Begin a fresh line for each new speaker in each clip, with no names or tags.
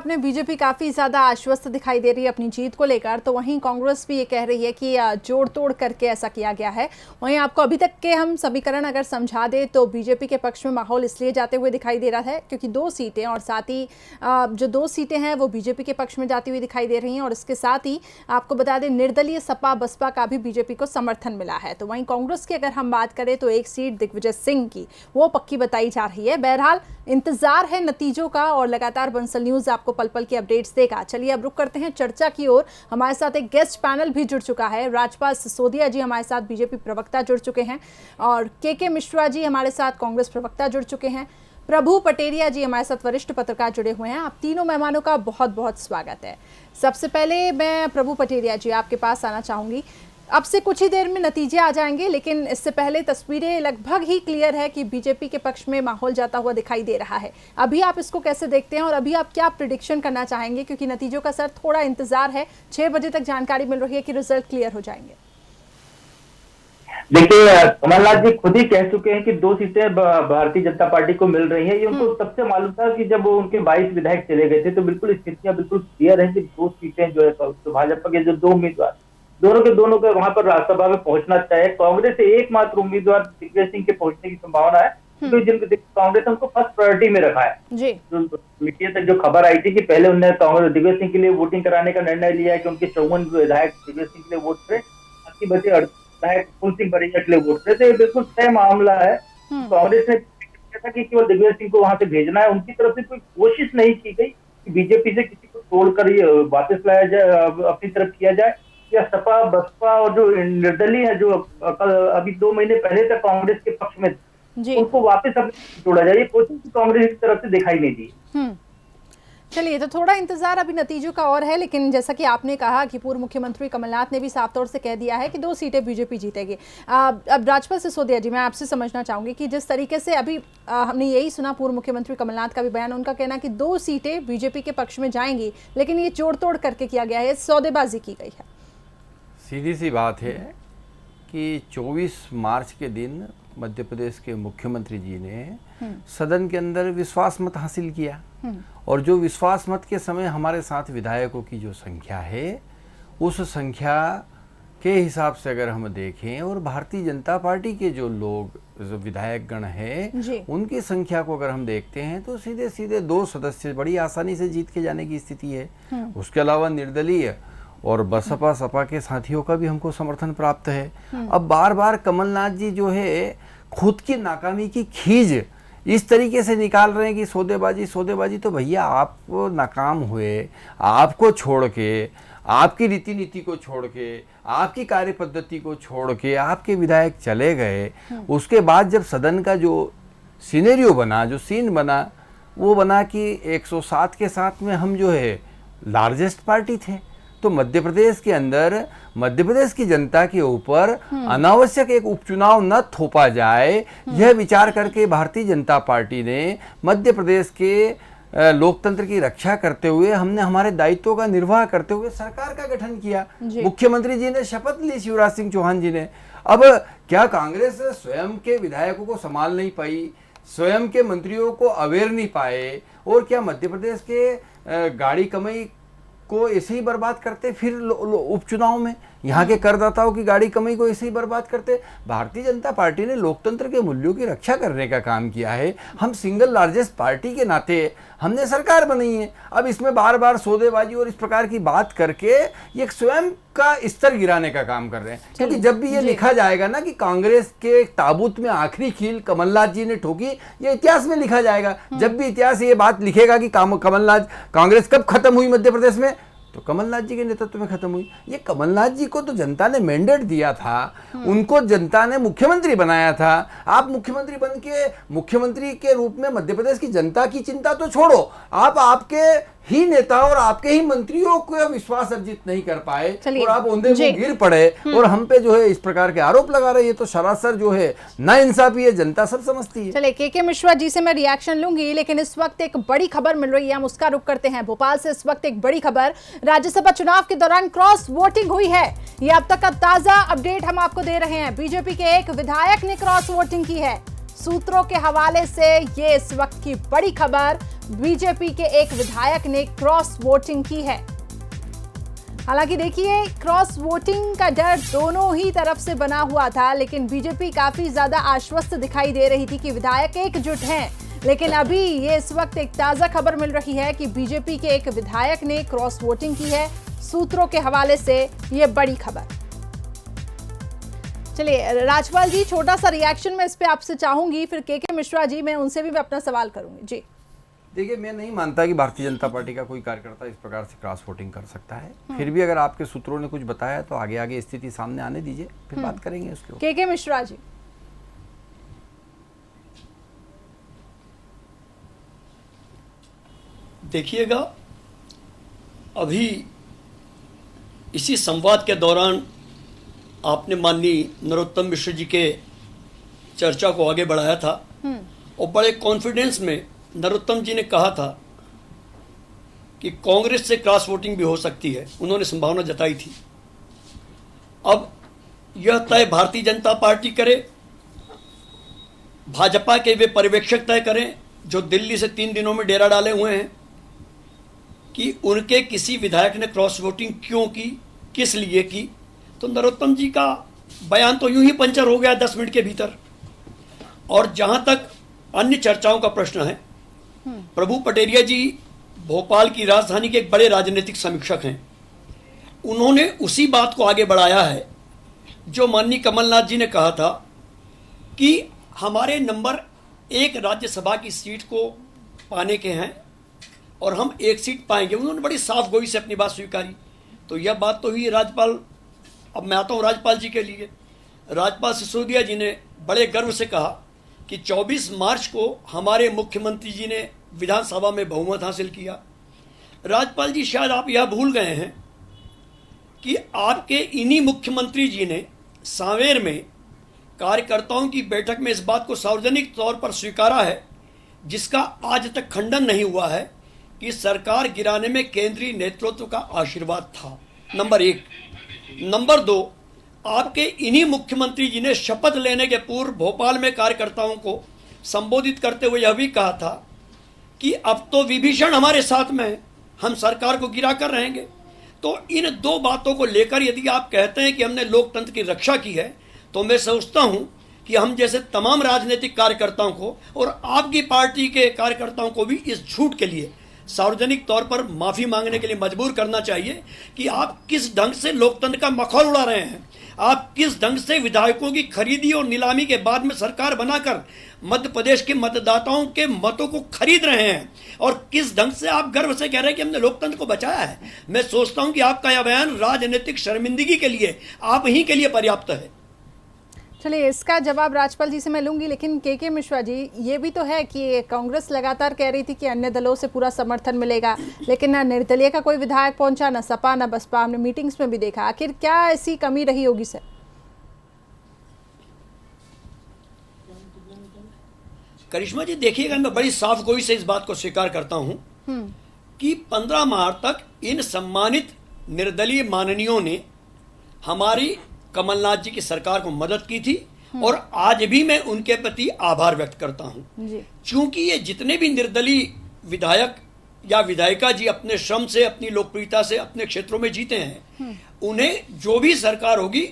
आपने बीजेपी काफी ज्यादा आश्वस्त दिखाई दे रही है अपनी जीत को लेकर, तो वहीं कांग्रेस भी ये कह रही है कि जोड़ तोड़ करके ऐसा किया गया है। वहीं आपको अभी तक के हम समीकरण अगर समझा दें तो बीजेपी के पक्ष में माहौल इसलिए जाते हुए दिखाई दे रहा है क्योंकि 2 सीटें और साथ ही जो 2 सीटें हैं वो बीजेपी के पक्ष में जाती हुई दिखाई दे रही हैं और इसके साथ ही आपको बता दें निर्दलीय सपा बसपा का भी बीजेपी को समर्थन मिला है। तो वहीं कांग्रेस की अगर हम बात करें तो एक सीट दिग्विजय सिंह की वो पक्की बताई जा रही है। बहरहाल इंतजार है नतीजों का और लगातार बंसल न्यूज आपको पल पल की अपडेट्स देगा। चलिए अब रुक करते हैं चर्चा की ओर। हमारे साथ एक गेस्ट पैनल भी जुड़ चुका है। राजपाल सिसोदिया जी हमारे साथ बीजेपी प्रवक्ता जुड़ चुके हैं और के मिश्रा जी हमारे साथ कांग्रेस प्रवक्ता जुड़ चुके हैं। प्रभु पटेरिया जी हमारे साथ वरिष्ठ पत्रकार जुड़े हुए हैं। आप तीनों मेहमानों का बहुत बहुत स्वागत है। सबसे पहले मैं प्रभु पटेरिया जी आपके पास आना चाहूंगी। अब से कुछ ही देर में नतीजे आ जाएंगे, लेकिन इससे पहले तस्वीरें लगभग ही क्लियर है कि बीजेपी के पक्ष में माहौल जाता हुआ दिखाई दे रहा है। अभी आप इसको कैसे देखते हैं और अभी आप क्या प्रिडिक्शन करना चाहेंगे, क्योंकि नतीजों का सर थोड़ा इंतजार है। 6 बजे तक जानकारी मिल रही है कि रिजल्ट क्लियर हो जाएंगे।
देखिए, कमलनाथ जी खुद ही कह चुके हैं कि 2 सीटें भारतीय जनता पार्टी को मिल रही है। ये उनको सबसे मालूम था कि जब वो उनके 22 विधायक चले गए थे तो बिल्कुल स्थितियां बिल्कुल क्लियर है कि 2 सीटें जो है तो भाजपा के जो 2 उम्मीदवार दोनों के वहां पर राज्यसभा में पहुंचना चाहिए। कांग्रेस से एकमात्र उम्मीदवार दिग्विजय सिंह के पहुंचने की संभावना है, क्योंकि कांग्रेस ने उनको फर्स्ट प्रायोरिटी में रखा है। मीडिया तक जो खबर आई थी कि पहले उन्होंने कांग्रेस दिग्विजय सिंह के लिए वोटिंग कराने का निर्णय लिया है कि उनके 54 विधायक दिग्विजय सिंह के लिए वोट करें, बाकी बचे विधायक फूल सिंह बरैया के लिए वोट करें। तो ये बिल्कुल तय मामला है। कांग्रेस ने कहा कि केवल दिग्विजय सिंह को वहां से भेजना है। उनकी तरफ से कोई कोशिश नहीं की गई कि बीजेपी से किसी को तोड़कर ये वापस लाया जाए, अपनी तरफ किया जाए, या सपा बसपा और जो निर्दलीय है जो अभी 2 महीने पहले तक कांग्रेस के पक्ष में उनको वापस अपने जोड़ा जाए, ये कोशिश कांग्रेस की तरफ से दिखाई नहीं दी।
चलिए, तो थोड़ा इंतजार अभी नतीजों का और है, लेकिन जैसा कि आपने कहा कि पूर्व मुख्यमंत्री कमलनाथ ने भी साफ तौर से कह दिया है कि 2 सीटें बीजेपी जीतेगी। अब राजपाल सिसोदिया जी, मैं आपसे समझना चाहूंगी कि जिस तरीके से अभी हमने यही सुना, पूर्व मुख्यमंत्री कमलनाथ का भी बयान, उनका कहना कि 2 सीटें बीजेपी के पक्ष में जाएंगी, लेकिन ये जोड़ तोड़ करके किया गया है, सौदेबाजी की गई है।
सीधी सी बात है कि 24 मार्च के दिन मध्य प्रदेश के मुख्यमंत्री जी ने सदन के अंदर विश्वास मत हासिल किया और जो विश्वास मत के समय हमारे साथ विधायकों की जो संख्या है, उस संख्या के हिसाब से अगर हम देखें और भारतीय जनता पार्टी के जो लोग जो विधायक गण है उनकी संख्या को अगर हम देखते हैं तो सीधे सीधे 2 सदस्य बड़ी आसानी से जीत के जाने की स्थिति है। उसके अलावा निर्दलीय और बसपा सपा के साथियों का भी हमको समर्थन प्राप्त है। अब बार बार कमलनाथ जी जो है खुद की नाकामी की खीज इस तरीके से निकाल रहे हैं कि सौदेबाजी। तो भैया आप नाकाम हुए, आपको छोड़ के, आपकी रीति नीति को छोड़ के, आपकी कार्य पद्धति को छोड़ के आपके विधायक चले गए। उसके बाद जब सदन का जो सिनेरियो बना, जो सीन बना, वो बना कि 107 के साथ में हम जो है लार्जेस्ट पार्टी थे। तो मध्य प्रदेश के अंदर मध्य प्रदेश की जनता के ऊपर अनावश्यक एक उपचुनाव न थोपा जाए, यह विचार करके भारतीय जनता पार्टी ने मध्य प्रदेश के लोकतंत्र की रक्षा करते हुए, हमने हमारे दायित्वों का निर्वाह करते हुए सरकार का गठन किया। मुख्यमंत्री जी ने शपथ ली, शिवराज सिंह चौहान जी ने। अब क्या कांग्रेस स्वयं के विधायकों को संभाल नहीं पाई, स्वयं के मंत्रियों को अवेयर नहीं पाए, और क्या मध्य प्रदेश के गाड़ी कमाई को ऐसे ही बर्बाद करते फिर उपचुनाव में, यहाँ के करदाताओं की गाड़ी कमाई को ऐसे ही बर्बाद करते? भारतीय जनता पार्टी ने लोकतंत्र के मूल्यों की रक्षा करने का काम किया है। हम सिंगल लार्जेस्ट पार्टी के नाते हमने सरकार बनाई है। अब इसमें बार बार सौदेबाजी और इस प्रकार की बात करके ये स्वयं का स्तर गिराने का काम कर रहे हैं। क्योंकि जब भी ये लिखा जाएगा ना कि कांग्रेस के ताबूत में आखिरी कील कमलनाथ जी ने ठोकी, ये इतिहास में लिखा जाएगा। जब भी इतिहास ये बात लिखेगा कि कांग्रेस कब खत्म हुई मध्य प्रदेश में, तो कमलनाथ जी के नेतृत्व में खत्म हुई। ये कमलनाथ जी को तो जनता ने मैंडेट दिया था, उनको जनता ने मुख्यमंत्री बनाया था। आप मुख्यमंत्री बन के मुख्यमंत्री के रूप में मध्य प्रदेश की जनता की चिंता तो छोड़ो, आप आपके ही नेता और आपके ही मंत्रियों को विश्वास अर्जित नहीं कर पाए और आप औंधे मुंह गिर पड़े और हम पे जो है इस प्रकार के आरोप लगा रहे हैं। तो सरासर जो है नाइंसाफी है, जनता सब समझती है।
चलिए, के मिश्रा जी से मैं रिएक्शन लूंगी, लेकिन इस वक्त एक बड़ी खबर मिल रही है, हम उसका रुख करते हैं। भोपाल से इस वक्त एक बड़ी खबर, राज्यसभा चुनाव के दौरान क्रॉस वोटिंग हुई है। ये अब तक का ताजा अपडेट हम आपको दे रहे हैं। बीजेपी के एक विधायक ने क्रॉस वोटिंग की है। सूत्रों के हवाले से ये इस वक्त की बड़ी खबर। बीजेपी के एक विधायक ने क्रॉस वोटिंग की है। हालांकि देखिए, क्रॉस वोटिंग का डर दोनों ही तरफ से बना हुआ था, लेकिन बीजेपी काफी ज्यादा आश्वस्त दिखाई दे रही थी कि विधायक एकजुट हैं। लेकिन अभी ये इस वक्त एक ताजा खबर मिल रही है कि बीजेपी के एक विधायक ने क्रॉस वोटिंग की है। सूत्रों के हवाले से ये बड़ी खबर। चलिए राजपाल जी, छोटा सा रिएक्शन मैं इस पे आपसे चाहूंगी, फिर के मिश्रा जी, मैं उनसे भी मैं अपना सवाल करूंगी जी।
देखिए, मैं नहीं मानता कि भारतीय जनता पार्टी का कोई कार्यकर्ता इस प्रकार से क्रॉस वोटिंग कर सकता है। फिर भी अगर आपके सूत्रों ने कुछ बताया तो आगे आगे स्थिति सामने आने दीजिए, फिर बात करेंगे उसके ऊपर।
के मिश्रा जी।
देखिएगा, अभी इसी संवाद के दौरान आपने माननीय नरोत्तम मिश्र जी के चर्चा को आगे बढ़ाया था और बड़े कॉन्फिडेंस में नरोत्तम जी ने कहा था कि कांग्रेस से क्रॉस वोटिंग भी हो सकती है, उन्होंने संभावना जताई थी। अब यह तय भारतीय जनता पार्टी करे, भाजपा के वे पर्यवेक्षक तय करें जो दिल्ली से 3 दिनों में डेरा डाले हुए हैं कि उनके किसी विधायक ने क्रॉस वोटिंग क्यों की, किस लिए की। तो नरोत्तम जी का बयान तो यूं ही पंचर हो गया 10 मिनट के भीतर। और जहां तक अन्य चर्चाओं का प्रश्न है, प्रभु पटेरिया जी भोपाल की राजधानी के एक बड़े राजनीतिक समीक्षक हैं। उन्होंने उसी बात को आगे बढ़ाया है जो माननीय कमलनाथ जी ने कहा था कि हमारे नंबर 1 राज्यसभा की सीट को पाने के हैं और हम 1 सीट पाएंगे। उन्होंने बड़ी साफ गोई से अपनी बात स्वीकारी। तो यह बात तो हुई राज्यपाल। अब मैं आता हूँ राज्यपाल जी के लिए। राज्यपाल सिसोदिया जी ने बड़े गर्व से कहा कि 24 मार्च को हमारे मुख्यमंत्री जी ने विधानसभा में बहुमत हासिल किया। राज्यपाल जी, शायद आप यह भूल गए हैं कि आपके इन्हीं मुख्यमंत्री जी ने सांवेर में कार्यकर्ताओं की बैठक में इस बात को सार्वजनिक तौर पर स्वीकारा है, जिसका आज तक खंडन नहीं हुआ है, कि सरकार गिराने में केंद्रीय नेतृत्व का आशीर्वाद था। नंबर 1। नंबर 2, आपके इन्हीं मुख्यमंत्री जी ने शपथ लेने के पूर्व भोपाल में कार्यकर्ताओं को संबोधित करते हुए यह भी कहा था कि अब तो विभीषण हमारे साथ में है, हम सरकार को गिरा कर रहेंगे। तो इन 2 बातों को लेकर यदि आप कहते हैं कि हमने लोकतंत्र की रक्षा की है, तो मैं सोचता हूं कि हम जैसे तमाम राजनीतिक कार्यकर्ताओं को और आपकी पार्टी के कार्यकर्ताओं को भी इस झूठ के लिए सार्वजनिक तौर पर माफी मांगने के लिए मजबूर करना चाहिए कि आप किस ढंग से लोकतंत्र का मखौल उड़ा रहे हैं। आप किस ढंग से विधायकों की खरीदी और नीलामी के बाद में सरकार बनाकर मध्य प्रदेश के मतदाताओं के मतों को खरीद रहे हैं, और किस ढंग से आप गर्व से कह रहे हैं कि हमने लोकतंत्र को बचाया है। मैं सोचता हूं कि आपका यह बयान राजनीतिक शर्मिंदगी के लिए, आप ही के लिए पर्याप्त है।
चलिए, इसका जवाब राज्यपाल जी से मैं लूंगी, लेकिन के मिश्रा जी, ये भी तो है कि कांग्रेस लगातार कह रही थी कि अन्य दलों से पूरा समर्थन मिलेगा, लेकिन ना निर्दलीय का कोई विधायक पहुंचा, ना सपा ना बसपा। हमने मीटिंग्स में भी देखा। आखिर क्या ऐसी कमी रही होगी सर?
करिश्मा जी, देखिएगा, मैं बड़ी साफ गोई से इस बात को स्वीकार करता हूं कि 15 मार्च तक इन सम्मानित निर्दलीय माननीयों ने हमारी कमलनाथ जी की सरकार को मदद की थी, और आज भी मैं उनके प्रति आभार व्यक्त करता हूं। क्योंकि ये जितने भी निर्दलीय विधायक या विधायिका जी अपने श्रम से, अपनी लोकप्रियता से अपने क्षेत्रों में जीते हैं, उन्हें जो भी सरकार होगी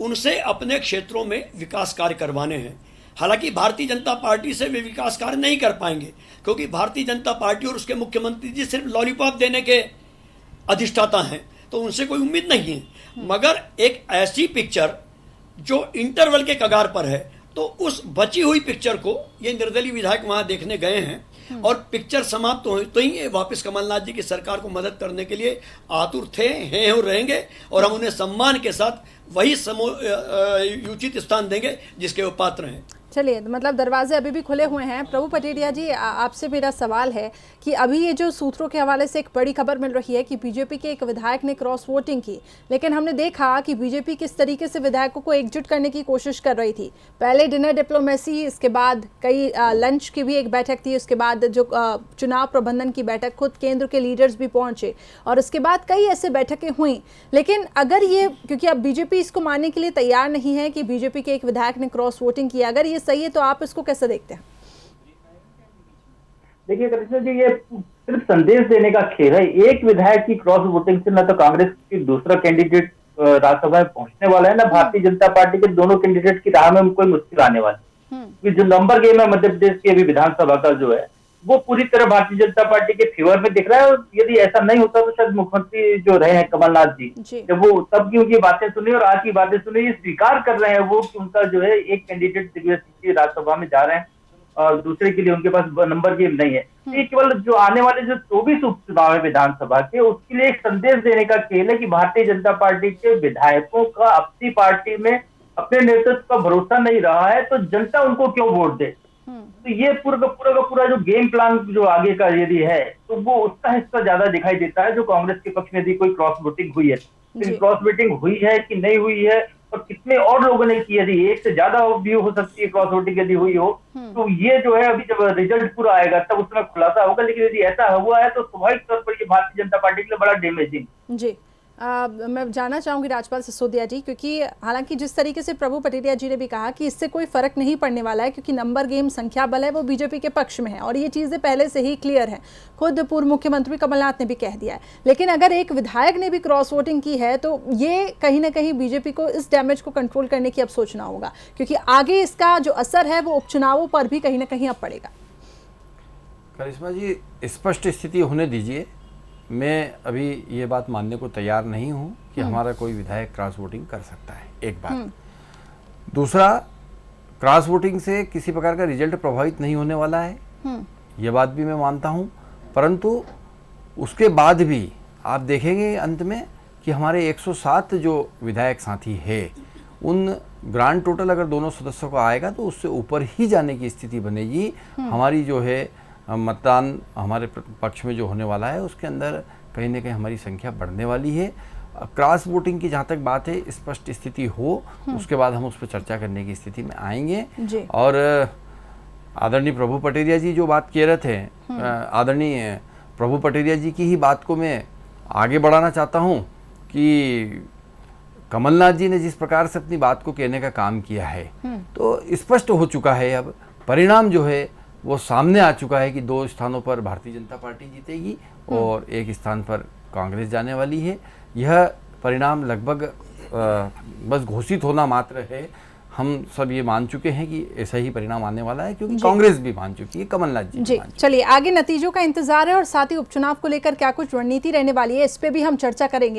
उनसे अपने क्षेत्रों में विकास कार्य करवाने हैं। हालांकि भारतीय जनता पार्टी से वे विकास कार्य नहीं कर पाएंगे, क्योंकि भारतीय जनता पार्टी और उसके मुख्यमंत्री जी सिर्फ लॉलीपॉप देने के अधिष्ठाता हैं, तो उनसे कोई उम्मीद नहीं है। मगर एक ऐसी पिक्चर जो इंटरवल के कगार पर है, तो उस बची हुई पिक्चर को ये निर्दलीय विधायक वहां देखने गए हैं, और पिक्चर समाप्त हो तो ही वापस कमलनाथ जी की सरकार को मदद करने के लिए आतुर थे, हैं और रहेंगे, और हम उन्हें सम्मान के साथ वही उचित स्थान देंगे जिसके वो पात्र हैं।
चलिए, मतलब दरवाजे अभी भी खुले हुए हैं। प्रभु पटेरिया जी, आपसे मेरा सवाल है कि अभी ये जो सूत्रों के हवाले से एक बड़ी खबर मिल रही है कि बीजेपी के एक विधायक ने क्रॉस वोटिंग की, लेकिन हमने देखा कि बीजेपी किस तरीके से विधायकों को एकजुट करने की कोशिश कर रही थी। पहले डिनर डिप्लोमेसी, इसके बाद कई लंच की भी एक बैठक थी, उसके बाद जो चुनाव प्रबंधन की बैठक, खुद केंद्र के लीडर्स भी पहुंचे, और उसके बाद कई ऐसे बैठकें हुई। लेकिन अगर ये, क्योंकि अब बीजेपी इसको मानने के लिए तैयार नहीं है कि बीजेपी के एक विधायक ने क्रॉस वोटिंग किया, अगर ये सही है तो आप इसको कैसे देखते हैं?
देखिए कृष्ण जी, ये सिर्फ संदेश देने का खेल है। एक विधायक की क्रॉस वोटिंग से न तो कांग्रेस की दूसरा कैंडिडेट राज्यसभा में पहुंचने वाला है, ना भारतीय जनता पार्टी के दोनों कैंडिडेट की राह में कोई मुश्किल आने वाली है। जो नंबर गेम है मध्य प्रदेश की अभी विधानसभा का जो है, वो पूरी तरह भारतीय जनता पार्टी के फेवर में दिख रहा है। और यदि ऐसा नहीं होता तो शायद मुख्यमंत्री जो रहे हैं कमलनाथ जी, जब वो तब की उनकी बातें सुनी और आज की बातें सुनी, ये स्वीकार कर रहे हैं वो कि उनका जो है एक कैंडिडेट दिग्विजय सिंह राज्यसभा में जा रहे हैं और दूसरे के लिए उनके पास नंबर गेम नहीं है। ये केवल जो आने वाले जो 24 उपचुनाव है विधानसभा के, उसके लिए एक संदेश देने का खेल है कि भारतीय जनता पार्टी के विधायकों का अपनी पार्टी में अपने नेतृत्व का भरोसा नहीं रहा है, तो जनता उनको क्यों वोट दे। तो ये पूरा जो गेम प्लान जो आगे का यदि है, तो वो उसका हिस्सा ज्यादा दिखाई देता है जो कांग्रेस के पक्ष में यदि कोई क्रॉस वोटिंग हुई है। क्रॉस वोटिंग हुई है कि नहीं हुई है और कितने और लोगों ने की, यदि एक से ज्यादा व्यू हो सकती है क्रॉस वोटिंग यदि हुई हो, तो ये जो है अभी जब रिजल्ट पूरा आएगा तब उसमें खुलासा होगा। लेकिन यदि ऐसा हुआ है तो स्वाभाविक तौर पर ये भारतीय जनता पार्टी के लिए बड़ा डैमेजिंग।
जी मैं जानना चाहूंगी राजपाल सिसोदिया जी, क्योंकि हालांकि जिस तरीके से प्रभु पटेरिया जी ने भी कहा कि इससे कोई फर्क नहीं पड़ने वाला है क्योंकि नंबर गेम संख्या बल है वो बीजेपी के पक्ष में है और ये चीज़ें पहले से ही क्लियर है, खुद पूर्व मुख्यमंत्री कमलनाथ ने भी कह दिया है। लेकिन अगर एक विधायक ने भी क्रॉस वोटिंग की है तो ये कहीं ना कहीं बीजेपी को इस डैमेज को कंट्रोल करने की अब सोचना होगा, क्योंकि आगे इसका जो असर है वो उपचुनावों पर भी कहीं ना कहीं अब पड़ेगा।
करिश्मा जी, स्पष्ट स्थिति होने दीजिए। मैं अभी ये बात मानने को तैयार नहीं हूं कि हमारा कोई विधायक क्रॉस वोटिंग कर सकता है, एक बात। दूसरा, क्रॉस वोटिंग से किसी प्रकार का रिजल्ट प्रभावित नहीं होने वाला है, ये बात भी मैं मानता हूं। परंतु उसके बाद भी आप देखेंगे अंत में कि हमारे 107 जो विधायक साथी है, उन ग्रांड टोटल अगर दोनों सदस्यों को आएगा तो उससे ऊपर ही जाने की स्थिति बनेगी। हमारी जो है मतदान हमारे पक्ष में जो होने वाला है उसके अंदर कहीं ना कहीं हमारी संख्या बढ़ने वाली है। क्रॉस वोटिंग की जहाँ तक बात है, स्पष्ट स्थिति हो उसके बाद हम उस पर चर्चा करने की स्थिति में आएंगे। और आदरणीय प्रभु पटेरिया जी जो बात कह रहे थे, आदरणीय प्रभु पटेरिया जी की ही बात को मैं आगे बढ़ाना चाहता हूँ कि कमलनाथ जी ने जिस प्रकार से अपनी बात को कहने का काम किया है तो स्पष्ट हो चुका है, अब परिणाम जो है वो सामने आ चुका है कि 2 स्थानों पर भारतीय जनता पार्टी जीतेगी और 1 स्थान पर कांग्रेस जाने वाली है। यह परिणाम लगभग बस घोषित होना मात्र है। हम सब ये मान चुके हैं कि ऐसा ही परिणाम आने वाला है, क्योंकि कांग्रेस भी मान चुकी है, कमलनाथ जी।
चलिए आगे नतीजों का इंतजार है और साथ ही उपचुनाव को लेकर क्या कुछ रणनीति रहने वाली है, इस पे भी हम चर्चा करेंगे।